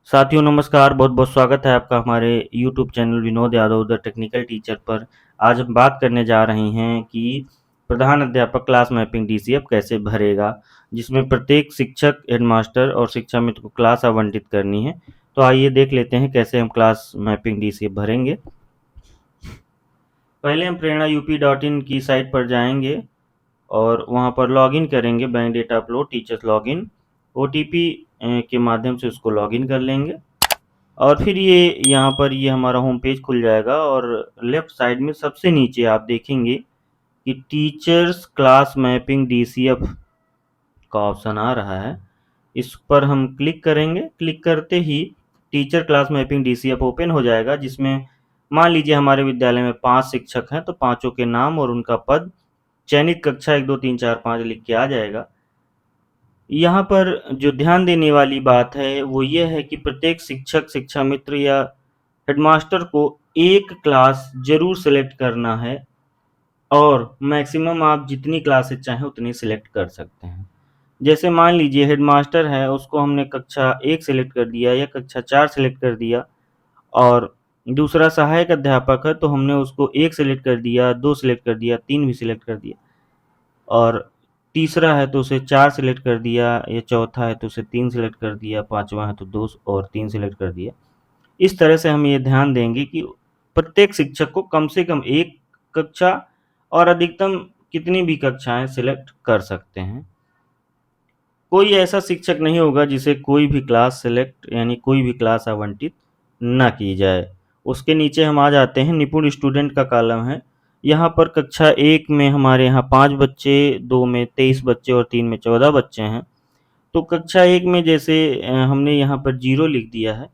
साथियों नमस्कार, बहुत-बहुत स्वागत है आपका हमारे YouTube channel Vinod Yadav the technical teacher पर। आज हम बात करने जा रहे हैं कि प्रधान अध्यापक क्लास मैपिंग डीसीएफ कैसे भरेगा, जिसमें प्रत्येक शिक्षक, हेडमास्टर और शिक्षा मित्र को क्लास आवंटित करनी है। तो आइए देख लेते हैं कैसे हम क्लास मैपिंग डीसीएफ भरेंगे। पहले हम प्रेरणा यूपी.इन की साइट पर जाएंगे और वहाँ पर लॉगिन करेंगे, bank data upload, teachers login, OTP के माध्यम से उसको लॉगिन कर लेंगे। और फिर ये यहाँ पर ये हमारा होम पेज खुल जाएगा और लेफ्ट साइड में सबसे नीचे आप देखेंगे कि टीचर्स क्लास मैपिंग डीसीएफ का ऑप्शन आ रहा है। इस पर हम क्लिक करेंगे। क्लिक करते ही teacher class mapping DCF open हो जाएगा, जिसमें मान लीजिए हमारे विद्यालय में 5 शिक्षक हैं, तो पाँचों के नाम और उनका पद, चयनित कक्षा 1, 2, 3, 4, 5 लिख के आ जाएगा। यहाँ पर जो ध्यान देने वाली बात है वो ये है कि प्रत्येक शिक्षक, शिक्षा मित्र या हेडमास्टर को एक क्लास ज़रूर सेलेक्ट करना है और मैक्सिमम आप जितनी क्लासेस चाहें उतनी सेलेक्ट कर सकते हैं। जैसे मान लीजिए हेडमास्टर है, उसको हमने कक्षा 1 सेलेक्ट कर दिया या कक्षा 4 सेलेक्ट कर दिया, और दूसरा सहायक अध्यापक है तो हमने उसको 1 सेलेक्ट कर दिया, 2 सेलेक्ट कर दिया, 3 भी सेलेक्ट कर दिया, और तीसरा है तो उसे 4 सेलेक्ट कर दिया, या चौथा है तो उसे 3 सेलेक्ट कर दिया, पाँचवाँ है तो 2 और 3 सेलेक्ट कर दिया। इस तरह से हम ये ध्यान देंगे कि प्रत्येक शिक्षक को कम से कम 1 कक्षा और अधिकतम कितनी भी कक्षाएँ सेलेक्ट कर सकते हैं। कोई ऐसा शिक्षक नहीं होगा जिसे कोई भी क्लास सेलेक्ट यानी कोई भी क्लास आवंटित ना की जाए। उसके नीचे हम आ जाते हैं, निपुण स्टूडेंट का कॉलम है। यहाँ पर कक्षा 1 में हमारे यहाँ 5 बच्चे, 2 में 23 बच्चे और 3 में 14 बच्चे हैं। तो कक्षा 1 में जैसे हमने यहाँ पर 0 लिख दिया है।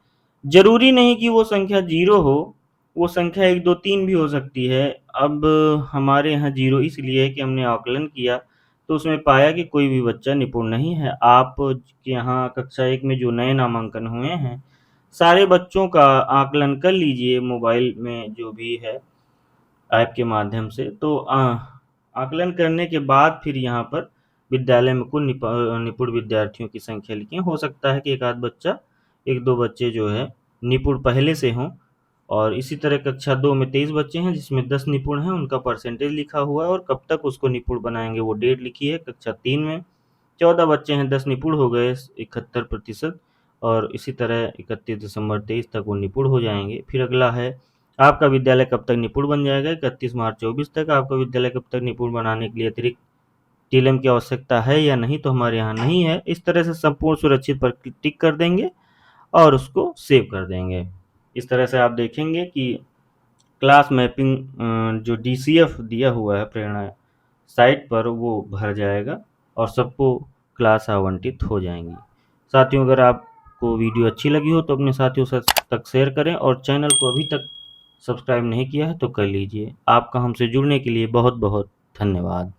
ज़रूरी नहीं कि वो संख्या 0 हो, वो संख्या 1, 2, 3 भी हो सकती है। अब हमारे यहाँ 0 इसलिए है कि हमने आकलन किया, तो उसमें पाया कि कोई भी बच्चा निपुण नहीं है। आप के यहाँ कक्षा 1 में जो नए नामांकन हुए हैं, सारे बच्चों का आकलन कर लीजिए मोबाइल में जो भी है ऐप के माध्यम से। तो आकलन करने के बाद फिर यहाँ पर विद्यालय में कुल निपुण विद्यार्थियों की संख्या लिखें। हो सकता है कि एक आध बच्चा, 1-2 बच्चे जो है निपुण पहले से हों, और इसी तरह कक्षा 2 में 23 बच्चे हैं जिसमें 10 निपुण हैं, उनका परसेंटेज लिखा हुआ है और कब तक उसको निपुण बनाएँगे वो डेट लिखी है। कक्षा 3 में 14 बच्चे हैं, 10 निपुण हो गए 71%, और इसी तरह 31 दिसंबर 23 तक वो निपुण हो जाएँगे। फिर अगला है आपका विद्यालय कब तक निपुण बन जाएगा, 31 मार्च 24 तक। आपका विद्यालय कब तक निपुण बनाने के लिए अतिरिक्त टीएलएम की आवश्यकता है या नहीं, तो हमारे यहाँ नहीं है। इस तरह से संपूर्ण सुरक्षित पर टिक कर देंगे और उसको सेव कर देंगे। इस तरह से आप देखेंगे कि क्लास मैपिंग जो डीसीएफ दिया हुआ है प्रेरणा साइट पर वो भर जाएगा और सबको क्लास आवंटित हो जाएंगी। साथियों, अगर आपको वीडियो अच्छी लगी हो तो अपने साथियों तक शेयर करें, और चैनल को अभी तक सब्सक्राइब नहीं किया है तो कर लीजिए। आपका हमसे जुड़ने के लिए बहुत बहुत धन्यवाद।